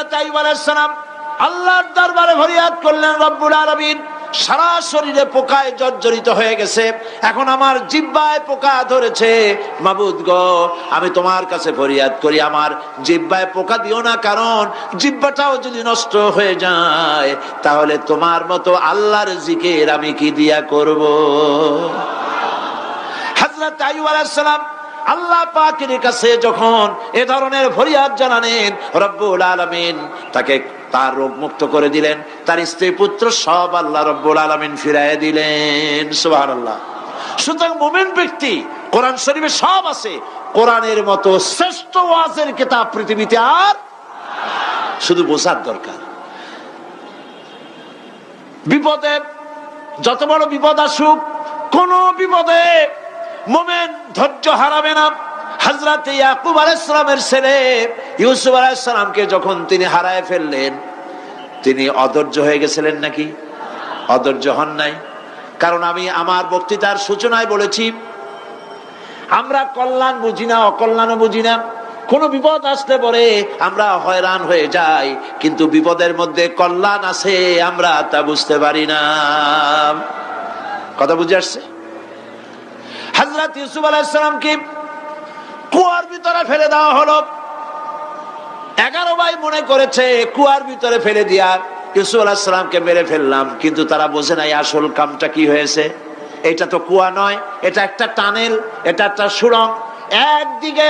হযরত আইয়ুব আলাইহিস সালাম আল্লাহর দরবারে ফরিয়াদ করলেন, রব্বুল আলামিন সারা শরীরে পোকায় জর্জরিত হয়ে গেছে, এখন আমার জিহ্বায় পোকা ধরেছে, মাবুদ গো আমি তোমার কাছে ফরিয়াদ করি আমার জিহ্বায় পোকা দিও না, কারণ জিহ্বাটাও যদি নষ্ট হয়ে যায় তাহলে তোমার মতো আল্লাহর জিকির আমি কি দিয়া করব। হযরত আইয়ুব আলাইহিস সালাম আল্লাহ পাকের কাছে যখন এ ধরনের ফরিয়াদ জানালেন, রব্বুল আলামিন তাকে তার রোগ মুক্ত করে দিলেন, তার স্ত্রী পুত্র সব আল্লাহ রব্বুল আলামিন ফিরাইয়া দিলেন। সুবহানাল্লাহ। সুতরাং মুমিন ব্যক্তি, কোরআন শরীফে সব আছে, কোরআনের মতো শ্রেষ্ঠ ওয়াজের কিতাব পৃথিবীতে আর শুধু বোঝার দরকার। বিপদে যত বড় বিপদ আসুক, কোন বিপদে মুমিন ধৈর্য হারাবে না। হযরত ইয়াকুব আলাইহিস সালামের ছেলে ইউসুফ আলাইহিস সালামকে যখন তিনি হারায় ফেললেন, তিনি অধৈর্য হয়ে গেছিলেন নাকি? অধৈর্য হন নাই। কারণ আমি আমার বক্তৃতার সূচনায় বলেছি, আমরা কল্যাণ বুঝি না, অকল্যাণও বুঝি না। কোন বিপদ আসলে পরে আমরা হয়রান হয়ে যাই, কিন্তু বিপদের মধ্যে কল্যাণ আছে আমরা তা বুঝতে পারি না। কথা বুঝে আসছে? হযরত ইউসুফ আলাইহিস সালামকে কুয়ার ভিতরে ফেলে দেওয়া হলো। 11 ভাই মনে করেছে কুয়ার ভিতরে ফেলে দিয়া ইউসুফ আলাইহিস সালামকে মেরে ফেললাম, কিন্তু তারা বোঝে নাই আসল কামটা কি হয়েছে। এটা তো কুয়া নয়, এটা একটা টানেল, এটা একটা সুড়ঙ্গ। একদিকে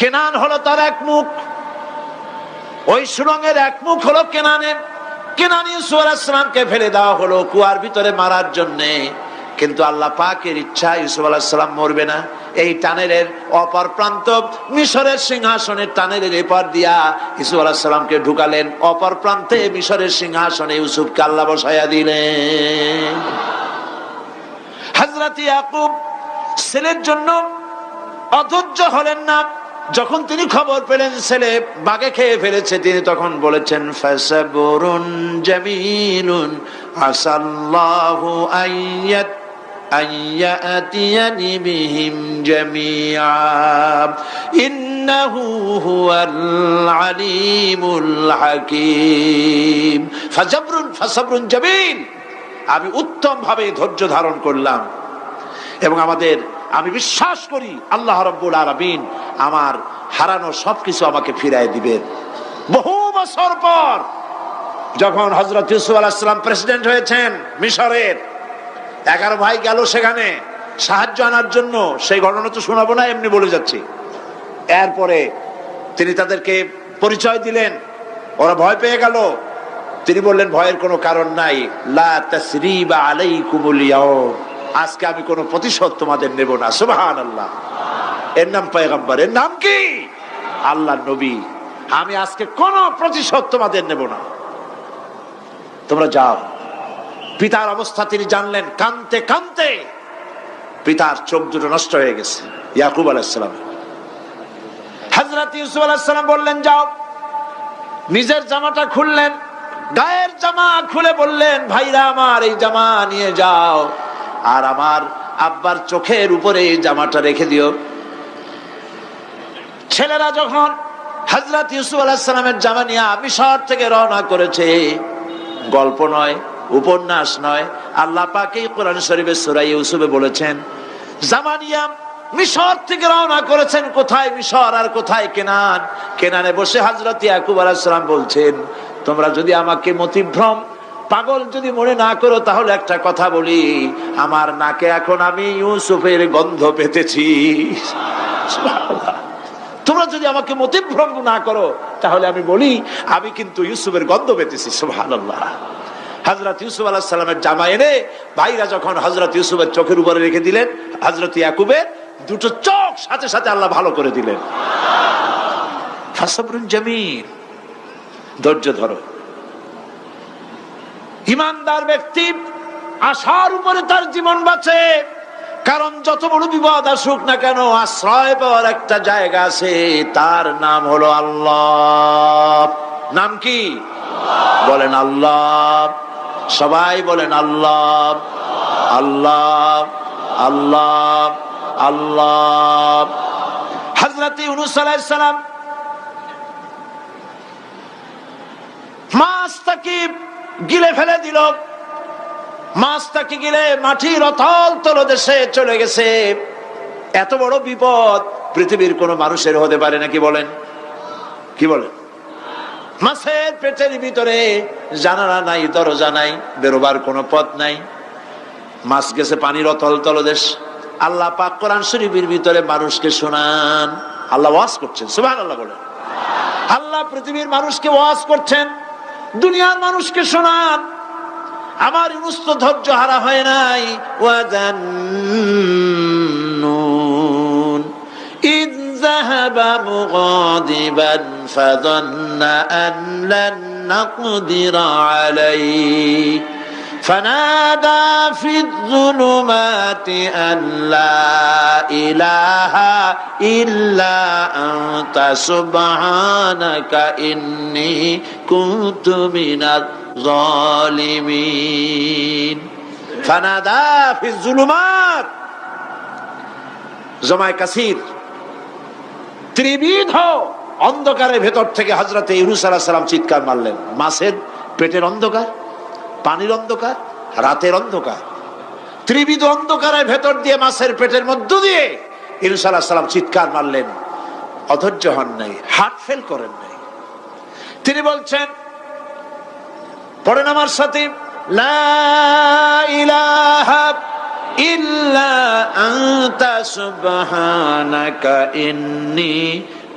কেনান হলো তার এক মুখ, ওই সুড়ঙ্গের এক মুখ হলো কেনানে। কেনান ইউসুফ আলাইহিস সালামকে ফেলে দেওয়া হলো কুয়ার ভিতরে মারার জন্যে, কিন্তু আল্লাহ পাকের ইচ্ছা ইউসুফ আলাইহিস সালাম মরবে না। এই টানেলের অপর প্রান্ত মিশরের সিংহাসনের টানেলের এপার দিয়া ইউসুফ আলাইহিস সালামকে ঢুকালেন, অপর প্রান্তে মিশরের সিংহাসনে ইউসুফকে আল্লাহ বসায়া দিলেন। হযরত ইয়াকুব ছেলের জন্য অধৈর্য হলেন না। যখন তিনি খবর পেলেন ছেলে বাঘে খেয়ে ফেলেছে, তিনি তখন বলেছেন, ফাসাবুরুন জামিলুন আসাল্লাহু আইয়াতিয়ানি বিহিম জামিআ ইন্নাহু হুয়াল আলিমুল হাকীম। ফাসাবরুন জামিল, আমি উত্তম ভাবে ধৈর্য ধারণ করলাম, এবং আমি বিশ্বাস করি আল্লাহ রাব্বুল আলামিন আমার হারানো সবকিছু আমাকে ফিরায় দিবেন। বহু বছর পর যখন হযরত ইউসুফ আলাইহিস সালাম প্রেসিডেন্ট হয়েছেন মিশরের, 11 ভাই গেল সেখানে সাহায্য আনার জন্য। সেই ঘটনা তো শোনাবো না, এমনি বলে যাচ্ছি। এরপরে তিনি তাদেরকে পরিচয় দিলেন, ওরা ভয় পেয়ে গেল। তিনি বললেন, ভয়ের কোনো কারণ নাই, লা তাসরিবা আলাইকুমুল ইয়াউম, আজকে আমি কোনো প্রতিশোধ তোমাদের নেব না। সুবহানাল্লাহ। এর নাম পয়গম্বর, এর নাম কি? আল্লাহর নবী। আমি আজকে কোনো প্রতিশোধ তোমাদের নেব না, তোমরা যাও। পিতার অবস্থা তিনি জানলেন, কাঁদতে কাঁদতে পিতার চোখ দুটো নষ্ট হয়ে গেছে ইয়াকুব আলাইহিস সালাম। হযরত ইউসুফ আলাইহিস সালাম বললেন, যাও। নিজের জামাটা খুললেন, গায়ের জামা খুলে বললেন, ভাইরা আমার এই জামা নিয়ে যাও, আর আমার আব্বার চোখের উপরে এই জামাটা রেখে দিও। ছেলেরা যখন হযরত ইউসুফ আলাইহিস সালামের জামা নিয়ে মিশর থেকে রওনা করেছে, গল্প নয়, উপন্যাস নয়, আল্লাহ পাক এই কোরআন শরীফে সূরা ইউসুফে বলেছেন, জামা নিয়ে মিশর থেকে রওনা করেছেন। কোথায় মিশর আর কোথায় কেনান? কেনানে বসে হযরত ইয়াকুব আলাইহিস সালাম বলছেন, তোমরা যদি আমাকে মতিভ্রম পাগল যদি মনে না করো, তাহলে একটা কথা বলি, আমার নাকে এখন আমি ইউসুফের গন্ধ পেতেছি। তোমরা যদি আমাকে মতিভ্রম না করো, তাহলে আমি বলি আমি কিন্তু ইউসুফের গন্ধ পেতেছি। সুবহানাল্লাহ। হযরত ইউসুফ আলাইহিস সালামের জামা এনে ভাইরা যখন হযরত ইউসুফের চোখের উপরে রেখে দিলেন, হযরত ইয়াকুবের দুটো চোখ সাথে সাথে আল্লাহ ভালো করে দিলেন। ফাসাবরুন জামিল, ধৈর্য ধরো। ইমানদার ব্যক্তি আশার উপরে তার জীবন বাঁচে, কারণ যত বড় বিপদ আসুক না কেন, আশ্রয় পাওয়ার একটা জায়গা আছে, তার নাম হলো আল্লাহ। নাম কি? বলেন আল্লাহ। সবাই বলেন আল্লাহ, আল্লাহ, আল্লাহ, আল্লাহ। হযরত ইউনূস আলাইহিস সালাম মাছটাকে গিলে ফেলে দিল। মাছটাকে গিলে মাটির অতল তলদেশে চলে গেছে। এত বড় বিপদ পৃথিবীর কোন মানুষের হতে পারে নাকি বলেন? কি বলেন? মাছের পেটের ভিতরে জানালা নাই, দরজা নাই, বেরোবার কোনো পথ নাই। মাছ গেছে পানির অতল তলদেশ। আল্লাহ পাক কোরআন শরীফের ভিতরে মানুষকে শোনান। আল্লাহ ওয়াজ করছেন, সুবহানাল্লাহ বলেন। আল্লাহ পৃথিবীর মানুষকে ওয়াজ করছেন, দুনিয়ার মানুষকে শোনান। আমার ইউনুস তো ধৈর্য হারা হয় নাই। ওয়াজান্নুন ইয যাহাবা মুগাদিবান ফাযান্না আন লান নাকদিরা আলাইহি فنادى في الظلمات أن لا إله إلا أنت سبحانك إني كنت من الظالمين فنادى في الظلمات জমায়ে কাসির ত্রিবিধ অন্ধকারের ভেতর থেকে হযরত ইউনূস আলাইহিস সালাম চিৎকার মারলেন। মাছের পেটের অন্ধকার, পানির অন্ধকার, রাতের অন্ধকার, ত্রিবিধ অন্ধকারের ভেতর দিয়ে মাছের পেটের মধ্য দিয়ে ইউনূস আলাইহিস সালাম চিৎকার মারলেন। অধৈর্য হন নাই, হার্ট ফেল করেন নাই। তিনি বলছেন, পড়েন আমার সাথে, লা ইলাহা ইল্লা আনতা সুবহানাকা ইন্নী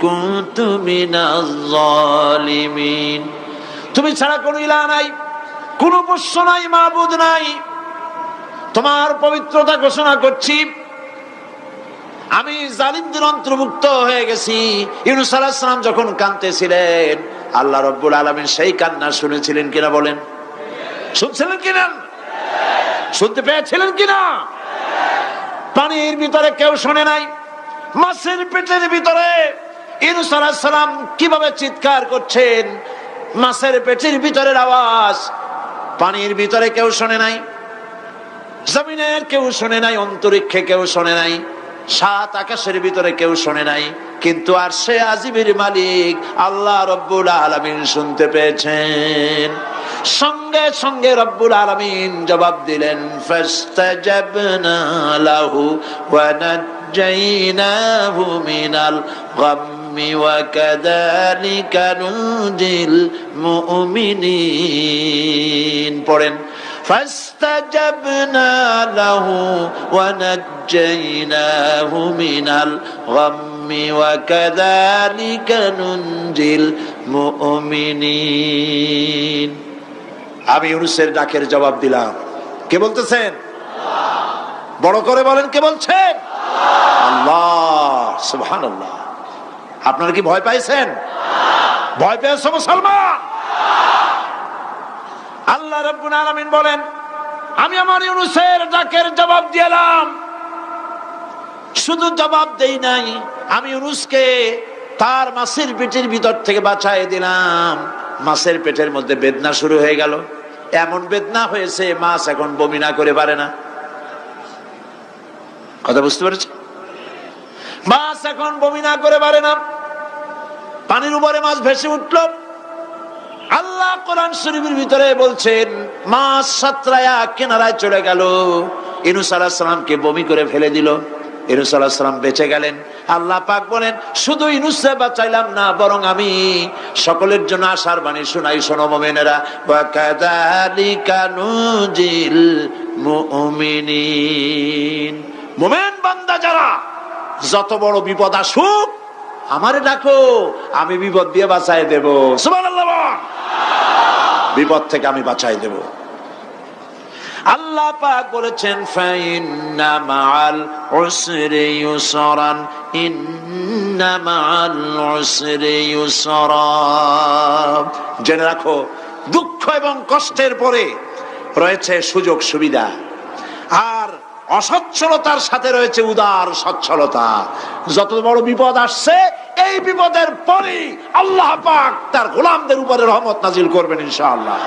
কুনতু মিনাজ জালিমিন। তুমি ছাড়া কোনো ইলাহ নাই, কোন পোষ্য নাই, মাবুদ নাই। তোমার পবিত্রতা ঘোষণা করছি, আমি জালিমদের অন্তর্ভুক্ত হয়ে গেছি। ইউনূস আলাইহিস সালাম যখন কাঁদতেছিলেন, আল্লাহ রাব্বুল আলামিন সেই কান্না শুনেছিলেন কিনা বলেন? শুনছিলেন কিনা? শুনতে পেয়েছিলেন কিনা? পানির ভিতরে কেউ শোনে নাই, মাছের পেটের ভিতরে ইউনূস আলাইহিস সালাম কিভাবে চিৎকার করছেন, মাছের পেটের ভিতরের আওয়াজ পানির ভিতরে কেউ শোনে নাই, জমিনের কেউ শোনে নাই, অন্তরিক্ষে কেউ শোনে নাই, সাত আকাশের ভিতরে কেউ শোনে নাই, কিন্তু আরশে আজিমের মালিক আল্লাহ রব্বুল আলামিন শুনতে পেয়েছেন। সঙ্গে সঙ্গে রব্বুল আলামিন জবাব দিলেন, ফাস্তাজাবনা লাহু ওয়া নাজ্জাইনাহু মিনাল গাম্মি ওয়া কাযালিকা নুজিল মুমিনিন। পড়েন, ফাস্তাজাবনা লাহু ওয়া নাজ্জাইনাহু মিনাল গাম্মি ওয়া কাযালিকা নুজিল মুমিনিন। আমি ইউনূসের ডাকের জবাব দিলাম। কে বলতেছেন? বড় করে বলেন, কে বলছেন? আল্লাহ, সুবহানাল্লাহ। আপনারা কি ভয় পাইছেন? ভয় পেয়েছো মুসলমান? আল্লাহ রাব্বুল আলামিন বলেন, আমি আমার ইউনূসের ডাকের জবাব দিলাম। শুধু জবাব দেই নাই, আমি ইউনূসকে তার মাছের পেটের ভিতর থেকে বাঁচায় দিলাম। মাছের পেটের মধ্যে বেদনা শুরু হয়ে গেল। এমন বেদনা হয়েছে মাছ এখন বমি না করে পারে না। কথা বুঝতে পেরেছ? মাছ এখন বমি না করে পারে না। পানির উপরে মাছ ভেসে উঠল। আল্লাহ কোরআন শরীফের ভিতরে বলছেন, মাছ সাতরায়া কিনারায় চলে গেল, ইউনূস আলাইহিস সালামকে বমি করে ফেলে দিল। ইউনূস আলাইহিস সালাম বেঁচে গেলেন। আল্লাহ পাক বলেন, শুধু ইউনূসকে বাঁচাইলাম না, বরং আমি সকলের জন্য আশার বাণী শোনাই, শোনো মুমিনেরা, ওয়া কাযালিকা নুজিল মুমিনিন। মুমিন বান্দা যারা, যত বড় বিপদ আসুক আমারে ডাকো, আমি বিপদ দিয়ে বাঁচাই দেব। সুবহানাল্লাহ। বিপদ থেকে আমি বাঁচাই দেব। আল্লাহ পাক বলেছেন, ফাইন্না মাআল উসরি ইউসরান, ইন্না মাআল উসরি ইউসরা। জেনে রাখো, দুঃখ এবং কষ্টের পরে রয়েছে সুযোগ সুবিধা, আর অসচ্ছলতার সাথে রয়েছে উদার সচ্ছলতা। যত বড় বিপদ আসছে, এই বিপদের পরে আল্লাহ পাক তার গোলামদের উপরে রহমত নাজিল করবেন ইনশাআল্লাহ।